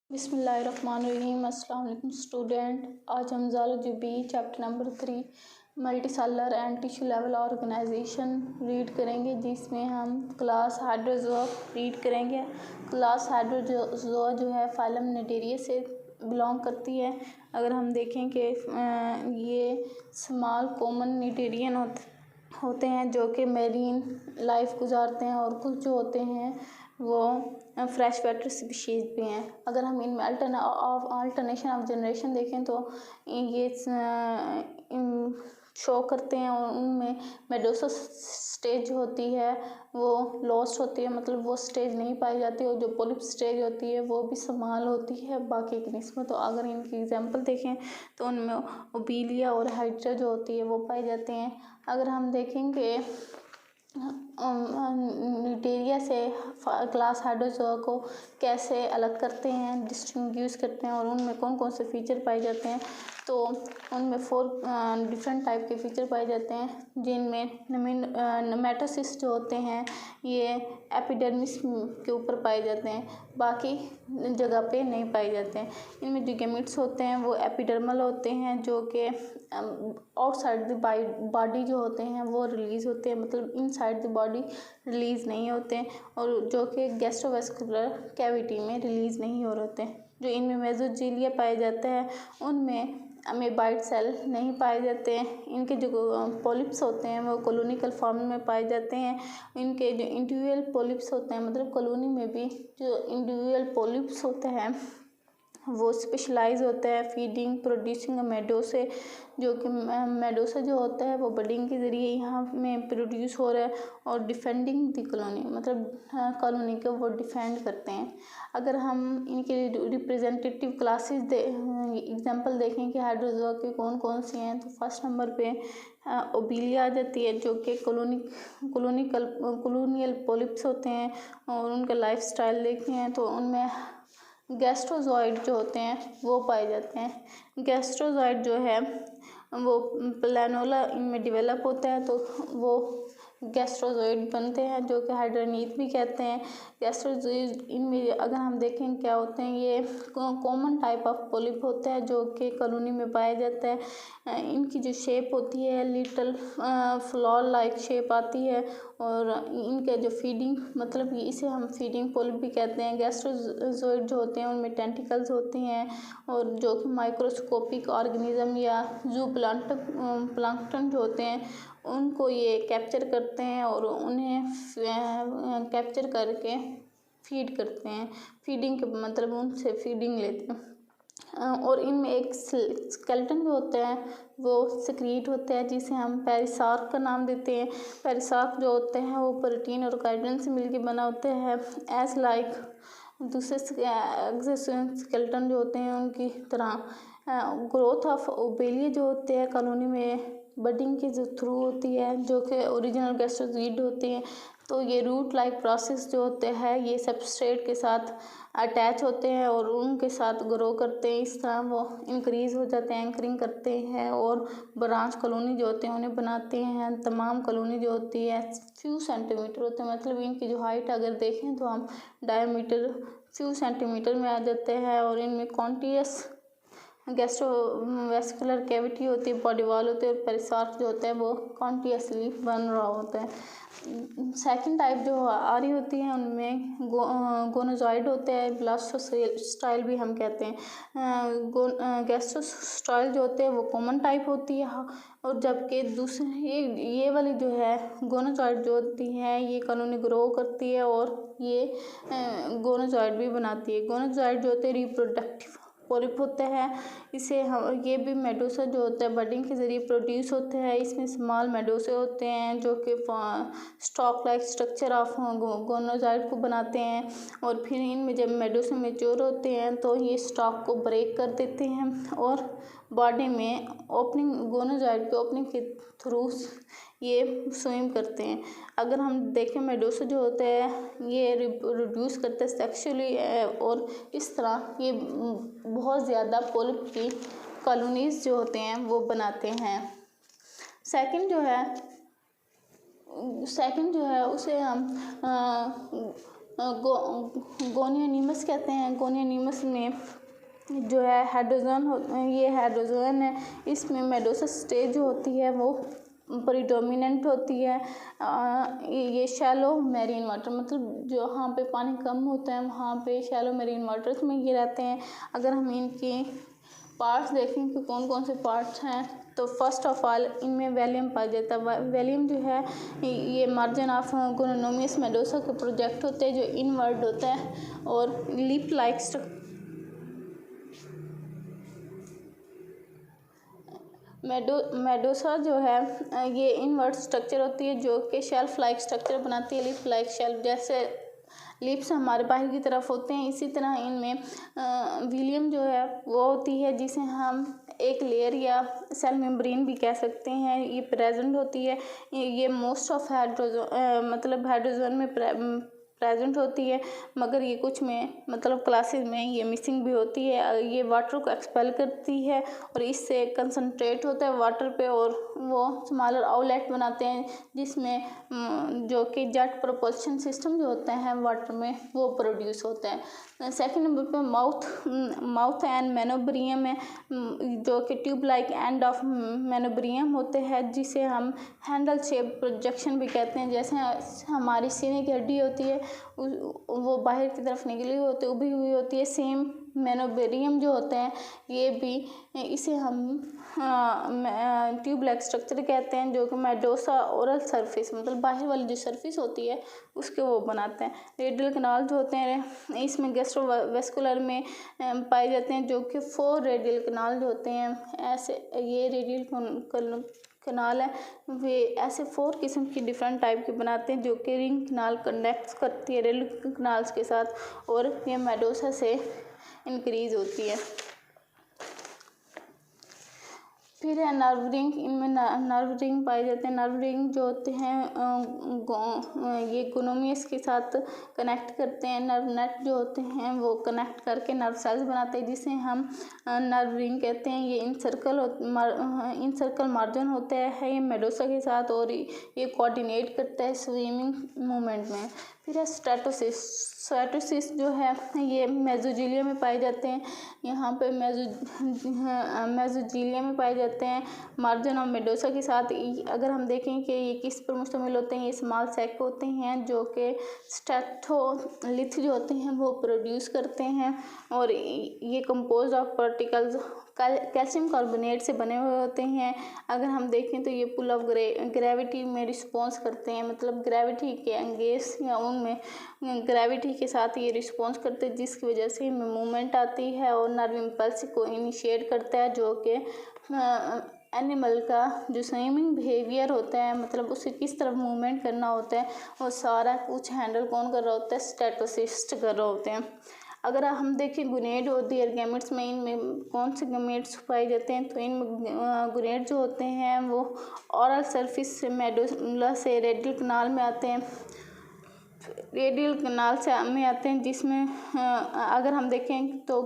बिस्मिल्लाहिर्रहमानिर्रहीम। अस्सलाम वालेकुम स्टूडेंट। आज हम zoology B chapter number 3 multicellular and tissue level organisation read करेंगे, जिसमें हम क्लास हाइड्रोजोआ रीड करेंगे। क्लास हाइड्रोजोआ जो है फाइलम निटेरिया से बिलोंग करती है। अगर हम देखें कि ये स्मॉल कॉमन निटेरियन होते हैं जो कि मेरीन लाइफ गुजारते हैं, और कुछ जो होते हैं वो फ्रेश वाटर स्पीशीज भी हैं। अगर हम इनमें अल्टरनेशन ऑफ जनरेशन देखें तो ये शो करते हैं, और उनमें मेडोसा स्टेज होती है वो लॉस्ट होती है, मतलब वो स्टेज नहीं पाई जाती, और जो पोलिप स्टेज होती है वो भी संभाल होती है बाकी की निस्बत। तो अगर इनकी एग्जांपल देखें तो उनमें ओबीलिया और हाइड्रा जो होती है वो पाए जाते हैं। अगर हम देखेंगे निटेरिया से क्लास हाइड्रोजोआ को कैसे अलग करते हैं, डिस्टिंग्विश करते हैं, और उनमें कौन कौन से फीचर पाए जाते हैं, तो उनमें 4 डिफरेंट टाइप के फीचर पाए जाते हैं, जिनमें नेमेटोसिस जो होते हैं ये एपिडर्मिस के ऊपर पाए जाते हैं, बाकी जगह पे नहीं पाए जाते हैं। इनमें जो गैमेट्स होते हैं वो एपिडर्मल होते हैं, जो कि आउटसाइड द बॉडी जो होते हैं वो रिलीज़ होते हैं, मतलब इनसाइड द बॉडी रिलीज़ नहीं होते हैं, और जो कि गैस्ट्रोवेस्कुलर कैविटी में रिलीज़ नहीं हो रहे हैं। जो इनमें मेसोजीलिया पाए जाते हैं उनमें अमीबाइड सेल नहीं पाए जाते हैं। इनके जो पॉलिप्स होते हैं वो कॉलोनिकल फॉर्म में पाए जाते हैं। इनके जो इंडिविजुअल पॉलिप्स होते हैं, मतलब कॉलोनी में भी जो इंडिविजुअल पॉलिप्स होते हैं वो स्पेशलाइज होता है फीडिंग प्रोड्यूसिंग मेडोसे, जो कि मेडोसा जो होता है वो बडिंग के ज़रिए यहाँ में प्रोड्यूस हो रहा है, और डिफेंडिंग द कॉलोनी, मतलब कॉलोनी को वो डिफेंड करते हैं। अगर हम इनके रिप्रेजेंटेटिव क्लासेस एग्जांपल देखें कि हाइड्रोजोआ के कौन कौन सी हैं, तो फर्स्ट नंबर पे ओबीलिया आ जाती है, जो कि कॉलोनियल पॉलिप्स होते हैं, और उनका लाइफ स्टाइल देखें हैं तो उनमें गैस्ट्रोजॉइड जो होते हैं वो पाए जाते हैं। गैस्ट्रोजॉइड जो है वो प्लानोला इनमें डेवलप होता है, तो वो गैस्ट्रोजॉइड बनते हैं, जो कि हाइड्रोनीथ भी कहते हैं। गैस्ट्रोजॉइड इनमें अगर हम देखें क्या होते हैं, ये कॉमन टाइप ऑफ पॉलिप होता है जो कि कॉलोनी में पाया जाता है। इनकी जो शेप होती है लिटिल फ्लॉर लाइक शेप आती है, और इनके जो फीडिंग, मतलब इसे हम फीडिंग पॉलिप भी कहते हैं। गैस्ट्रोजॉइड जो होते हैं उनमें टेंटिकल्स होते हैं, और जो कि माइक्रोस्कोपिक ऑर्गेनिज्म या जू प्लांक्टन जो होते हैं उनको ये कैप्चर करते हैं, और उन्हें कैप्चर करके फीड करते हैं। फीडिंग के मतलब उनसे फीडिंग लेते हैं। और इनमें एक स्केलेटन जो होता है वो सिक्रीट होता है, जिसे हम पेरिसार्क का नाम देते हैं। पेरिसार्क जो होते हैं वो प्रोटीन और कार्बन से मिलकर बना होता है, एज लाइक दूसरे स्केलेटन जो होते हैं उनकी तरह। ग्रोथ ऑफ ओबेलिया जो होते हैं कॉलोनी में बडिंग के जो थ्रू होती है, जो कि ओरिजिनल गैस्ट्रोजॉइड होते हैं। तो ये रूट लाइक प्रोसेस जो होते हैं ये सबस्ट्रेट के साथ अटैच होते हैं और उनके साथ ग्रो करते हैं। इस तरह वो इंक्रीज हो जाते हैं, एंकरिंग करते हैं, और ब्रांच कॉलोनी जो होते हैं उन्हें बनाते हैं। तमाम कॉलोनी जो होती है फ्यू सेंटीमीटर होते हैं, मतलब इनकी जो हाइट अगर देखें तो हम डायमीटर फ्यू सेंटीमीटर में आ जाते हैं, और इनमें कॉन्टियस गैस्ट्रोवेस्कुलर कैविटी होती है, बॉडी वॉल होते हैं, और पेरिसार्क जो होता है वो कॉन्टियसली बन रहा होता है। सेकंड टाइप जो आ रही होती है उनमें गोनोजॉइड होते हैं, ब्लास्टोस्टाइल भी हम कहते हैं। गैस्ट्रोस्टाइल जो होते हैं वो कॉमन टाइप होती है, और जबकि दूसरे ये वाली जो है गोनोजॉइड जो होती है ये कॉलोनी ग्रो करती है, और ये गोनोजॉइड भी बनाती है। गोनोजॉइड जो होते हैं रिप्रोडक्टिव पॉलिप होते हैं। इसे हम ये भी मेडोसा जो होता है बडिंग के ज़रिए प्रोड्यूस होते हैं। इसमें स्मॉल मेडोसे होते हैं जो कि स्टॉक लाइक स्ट्रक्चर ऑफ गोनोजॉइड को बनाते हैं, और फिर इनमें जब मेडोसे मैच्योर होते हैं तो ये स्टॉक को ब्रेक कर देते हैं, और बॉडी में ओपनिंग गोनोजॉइड के ओपनिंग के थ्रू ये स्विम करते हैं। अगर हम देखें मेडोसा जो होता है ये रिड्यूस करते हैं सेक्सुअली, और इस तरह ये बहुत ज़्यादा पॉलिप की कॉलोनीज जो होते हैं वो बनाते हैं। सेकंड जो है उसे हम गोनियोनिमस कहते हैं। गोनियोनिमस में जो है हाइड्रोजन ये हाइड्रोजन है, इसमें मेडोसा स्टेज जो होती है वो प्रीडोमिनेंट होती है। ये शैलो मैरीन वाटर, मतलब जो वहाँ पे पानी कम होता है वहाँ पे शैलो मैरीन वाटर्स में ये रहते हैं। अगर हम इनके पार्ट्स देखें कि कौन कौन से पार्ट्स हैं, तो फर्स्ट ऑफ ऑल इनमें वैलियम पाया जाता है। वैलियम जो है ये मार्जिन ऑफ गोनोनोमियस मेडोसा के प्रोजेक्ट होते हैं जो इनवर्ड होता है और लिप लाइक मेडोसा जो है ये इनवर्ट स्ट्रक्चर होती है जो कि शेल्फ लाइक स्ट्रक्चर बनाती है। लिप लाइक शेल्फ, जैसे लिप्स हमारे बाहर की तरफ होते हैं, इसी तरह इनमें विलियम जो है वो होती है जिसे हम एक लेयर या सेल मेम्ब्रेन भी कह सकते हैं, ये प्रेजेंट होती है। ये मोस्ट ऑफ हाइड्रोजन मतलब हाइड्रोजन में प्रेजेंट होती है, मगर ये कुछ में मतलब क्लासेस में ये मिसिंग भी होती है। ये वाटर को एक्सपेल करती है और इससे कंसंट्रेट होता है वाटर पे और वो स्मॉलर आउटलेट बनाते हैं जिसमें जो कि जेट प्रोपल्शन सिस्टम जो होते हैं वाटर में वो प्रोड्यूस होते हैं। सेकंड नंबर पे माउथ एंड मेनोब्रियम है जो कि ट्यूब लाइक एंड ऑफ मेनोब्रियम होते हैं जिसे हम हैंडल शेप प्रोजेक्शन भी कहते हैं। जैसे हमारी सीने की हड्डी होती है वो बाहर की तरफ निकली हुई होती है, उभी हुई होती है, सेम मेनोब्रियम जो होते हैं ये भी, इसे हम ट्यूब लाइक स्ट्रक्चर कहते हैं जो कि मेडोसा ओरल सरफेस मतलब बाहर वाली जो सरफेस होती है उसके वो बनाते हैं। रेडियल कनाल जो होते हैं इसमें गैस्ट्रोवेस्कुलर में पाए जाते हैं जो कि 4 रेडियल कनाल जो होते हैं ऐसे, ये रेडियल कनाल है वे ऐसे 4 किस्म की डिफरेंट टाइप के बनाते हैं जो कि रिंग कनाल कनेक्ट करती है रेडियल कनाल्स के साथ और ये मेडोसा से इंक्रीज होती है। फिर है नर्व रिंग, इनमें नर्व रिंग पाए जाते हैं। नर्व रिंग जो होते हैं ये गोनोमियस के साथ कनेक्ट करते हैं। नर्व नेट जो होते हैं वो कनेक्ट करके नर्व सेल्स बनाते हैं जिसे हम नर्व रिंग कहते हैं। ये इन सर्कल मार्जिन होता है ये मेडोसा के साथ और ये कोऑर्डिनेट करता है स्विमिंग मूवमेंट में। फिर है स्ट्रैटोसिस। स्ट्रैटोसिस जो है ये मेसोजीलिया में पाए जाते हैं। यहाँ पे मेसोजीलिया में पाए जाते हैं मार्जिन ऑफ मेडोसा के साथ। अगर हम देखें कि ये किस पर मुश्तमिल होते हैं, ये स्मॉल सैक होते हैं जो कि स्ट्रैटोलिथ जो होते हैं वो प्रोड्यूस करते हैं और ये compose of particles calcium carbonate से बने हुए होते हैं। अगर हम देखें तो ये पुल ऑफ ग्रेविटी में रिस्पॉन्स करते हैं, मतलब ग्रेविटी के एंगेज या उनमें ग्रेविटी के साथ ये रिस्पॉन्स करते हैं जिसकी वजह से इनमें मूवमेंट आती है और नर्व इम्पल्स को इनिशिएट करता है जो कि एनिमल का जो स्विमिंग बिहेवियर होता है मतलब उसे किस तरफ मूवमेंट करना होता है वो सारा कुछ हैंडल कौन कर रहा होता है, स्टैटोसिस्ट कर रहे होते हैं। अगर हम देखें गुनेड और दियर गैमेट्स में, इनमें कौन से गैमेट्स पाए जाते हैं, तो इनमें गुनेड जो होते हैं वो ओरल सरफेस से मेडुला से रेडियल कनाल में आते हैं, रेडियल कनाल से में आते हैं जिसमें अगर हम देखें तो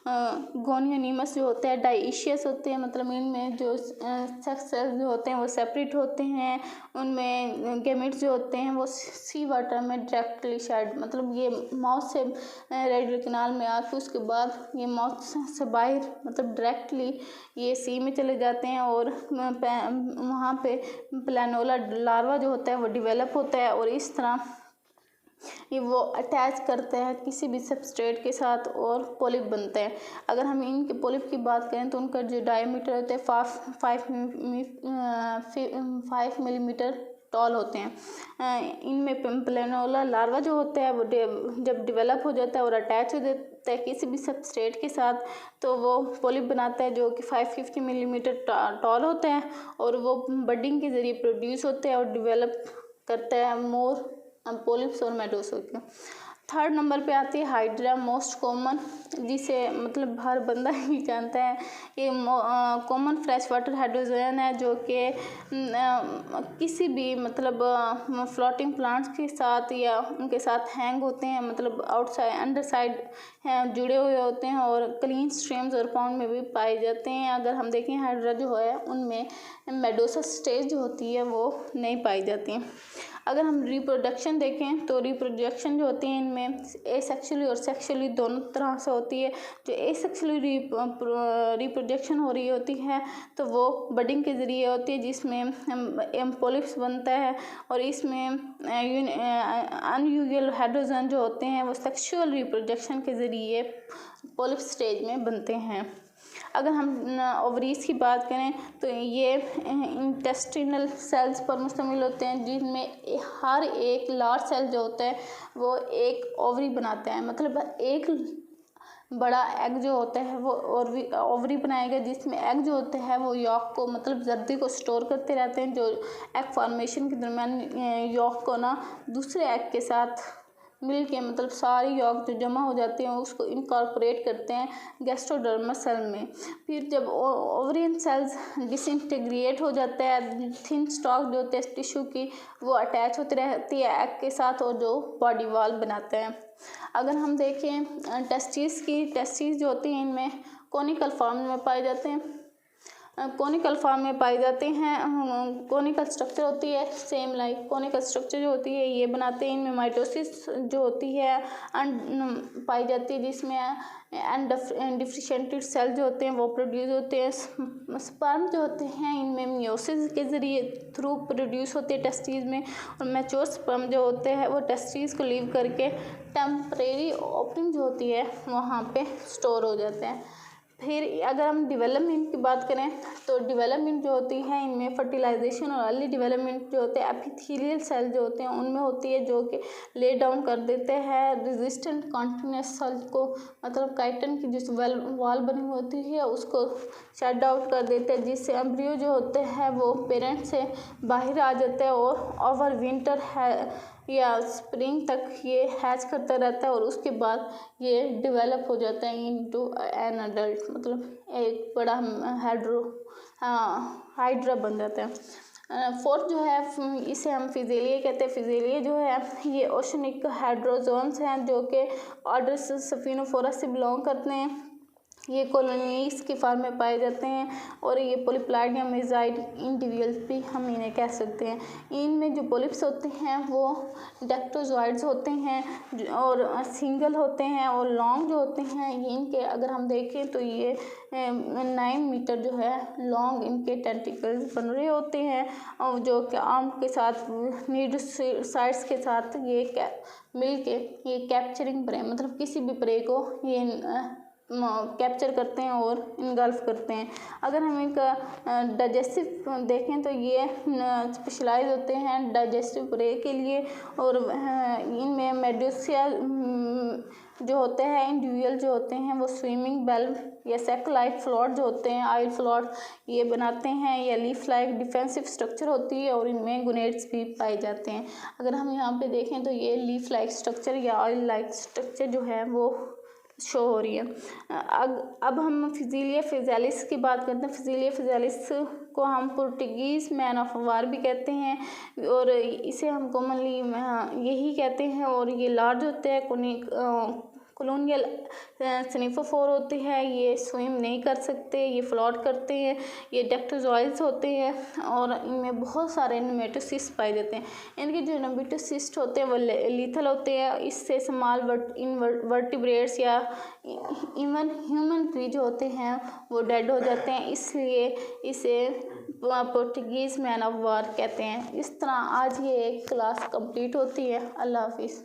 गोनियोनिमस जो होते हैं डाइशियस होते हैं, मतलब इनमें जो सेक्स सेल्स जो होते हैं वो सेपरेट होते हैं। उनमें गैमेट्स जो होते हैं वो सी वाटर में डायरेक्टली शेड, मतलब ये माउथ से रेडियल कनाल में आके उसके बाद ये माउथ से बाहर मतलब डायरेक्टली ये सी में चले जाते हैं और वहाँ पे प्लानोला लार्वा जो होता है वो डिवेलप होता है और इस तरह ये वो अटैच करते हैं किसी भी सबस्ट्रेट के साथ और पॉलिप बनते हैं। अगर हम इनके पॉलिप की बात करें तो उनका जो डायमीटर होता है 5 मिलीमीटर टॉल होते हैं। इनमें प्लानोला लार्वा जो होता है वो जब डेवलप हो जाता है और अटैच हो जाता है किसी भी सबस्ट्रेट के साथ तो वो पॉलिप बनाता है जो कि 550 मिलीमीटर टॉल होता है और वो बडिंग के ज़रिए प्रोड्यूस होते हैं और डेवलप करता है मोर पॉलिप्स और मेडोसा के। थर्ड नंबर पे आती है हाइड्रा, मोस्ट कॉमन, जिसे मतलब हर बंदा ही जानता है। ये कॉमन फ्रेश वाटर हाइड्रोजन है जो कि किसी भी मतलब फ्लोटिंग प्लांट्स के साथ या उनके साथ हैंग होते हैं, मतलब आउटसाइड अंडर साइड जुड़े हुए होते हैं और क्लीन स्ट्रीम्स और पाउंड में भी पाए जाते हैं। अगर हम देखें हाइड्रा जो है उनमें मेडोसा स्टेज जो होती है वो नहीं पाई जाती है। अगर हम रिप्रोडक्शन देखें तो रिप्रोडक्शन जो होती है इनमें एसेक्सुअली और सेक्सुअली दोनों तरह से होती है। जो एसेक्सुअली रिप्रोडक्शन हो रही होती है तो वो बडिंग के ज़रिए होती है, जिसमें पॉलिप्स बनता है, और इसमें अनयूजुअल हाइड्रोजन जो होते हैं वो सेक्सुअल रिप्रोडक्शन के ज़रिए पॉलिप स्टेज में बनते हैं। अगर हम ओवरीज की बात करें तो ये इंटेस्टिनल सेल्स पर मुश्तमिल होते हैं, जिनमें हर एक लार्ज सेल जो होता है वो एक ओवरी बनाते हैं। मतलब एक बड़ा एग जो होता है वो ओवरी बनाएगा, जिसमें एग जो होते हैं वो यॉक को मतलब जर्दी को स्टोर करते रहते हैं, जो एग फॉर्मेशन के दरमियान यॉक को ना दूसरे एग के साथ मिल के मतलब सारी यॉक जो जमा हो जाती हैं उसको इनकॉर्पोरेट करते हैं गैस्ट्रोडर्मस सेल में। फिर जब ओवरियन सेल्स डिसइंटीग्रेट हो जाता है, थिन स्टॉक जो होते हैं टिश्यू की वो अटैच होती रहती है एग के साथ, और जो बॉडी वॉल बनाते हैं। अगर हम देखें टेस्टिस जो होती हैं इनमें कोनिकल फॉर्म में पाए जाते हैं, कोनिकल फॉर्म में पाई जाते हैं। कोनिकल स्ट्रक्चर होती है सेम लाइक कोनिकल स्ट्रक्चर जो होती है ये बनाते हैं। इनमें माइटोसिस जो होती है पाई जाती है, जिसमें डिफरेंशिएटेड सेल जो होते हैं वो प्रोड्यूस होते हैं। स्पर्म जो होते हैं इनमें मियोसिस के ज़रिए थ्रू प्रोड्यूस होते हैं टेस्टिस में, और मैच्योर स्पर्म जो होते हैं वो टेस्टिस को लीव करके टेम्परेरी ओपनिंग जो होती है वहाँ पे स्टोर हो जाते हैं। फिर अगर हम डेवलपमेंट की बात करें तो डेवलपमेंट जो होती है इनमें फर्टिलाइजेशन और अर्ली डेवलपमेंट जो होते हैं एपिथेलियल सेल जो होते हैं उनमें होती है, जो कि ले डाउन कर देते हैं रेजिस्टेंट कॉन्टिन्यूस सेल को, मतलब काइटन की जिस वॉल बनी होती है उसको शट आउट कर देते हैं, जिससे एम्ब्रियो जो होते हैं वो पेरेंट से बाहर आ जाते हैं और ओवर विंटर है या स्प्रिंग तक ये हैच करता रहता है, और उसके बाद ये डेवलप हो जाता है इनटू एन अडल्ट, मतलब एक बड़ा हाइड्रा बन जाता है। फोर्थ जो है इसे हम फिजेलिया कहते हैं। फिजेलिया जो है ये ओशनिक हाइड्रोजोन्स हैं जो कि ऑर्डर सफिनोफोरा से बिलोंग करते हैं। ये कॉलोनीज के फॉर्म में पाए जाते हैं, और ये पोलिप्लाइड या मेजाइड इंडिविजुअल्स भी हम इन्हें कह सकते हैं। इनमें जो पोलिप्स होते हैं वो डेक्टोजॉइड्स होते हैं और सिंगल होते हैं, और लॉन्ग जो होते हैं इनके अगर हम देखें तो ये 9 मीटर जो है लॉन्ग इनके टेंटिकल्स बन रहे होते हैं, और जो कि आर्म के साथ नीड साइड्स के साथ ये मिल के ये कैप्चरिंग प्रे मतलब किसी भी प्रे को ये कैप्चर करते हैं और इनगल्फ करते हैं। अगर हम इनका डाइजेस्टिव देखें तो ये स्पेशलाइज होते हैं डाइजेस्टिव प्रे के लिए, और इनमें मेडुसिया जो होते हैं इंडिविजुअल जो होते हैं वो स्विमिंग बेल्व या सेक लाइक फ्लॉट जो होते हैं आइल फ्लॉट ये बनाते हैं, या लीफ लाइक डिफेंसिव स्ट्रक्चर होती है, और इनमें गुनेट्स भी पाए जाते हैं। अगर हम यहाँ पे देखें तो ये लीफ लाइक स्ट्रक्चर या ऑयल लाइक स्ट्रक्चर जो है वो शो हो रही है। अब हम फिजीलिया फिजालिस की बात करते हैं। फिजीलिया फिजालिस को हम पुर्तगीज़ मैन ऑफ वार भी कहते हैं, और इसे हम कॉमनली यही कहते हैं, और ये लार्ज होते हैं कॉलोनियल स्निफोफोर होते हैं। ये स्विम नहीं कर सकते, ये फ्लोट करते हैं, ये डेक्टोजॉइल्स होते हैं, और इनमें बहुत सारे नेमेटोसिस्ट पाए जाते हैं। इनके जो नेमेटोसिस्ट होते हैं वो लीथल होते हैं, इससे स्मॉल वर्टिब्रेट्स या इवन ह्यूमन भी जो होते हैं वो डेड हो जाते हैं, इसलिए इसे पुर्तगीज़ मैन ऑफ वार कहते हैं। इस तरह आज ये एक क्लास कंप्लीट होती है। अल्लाह हाफिज़।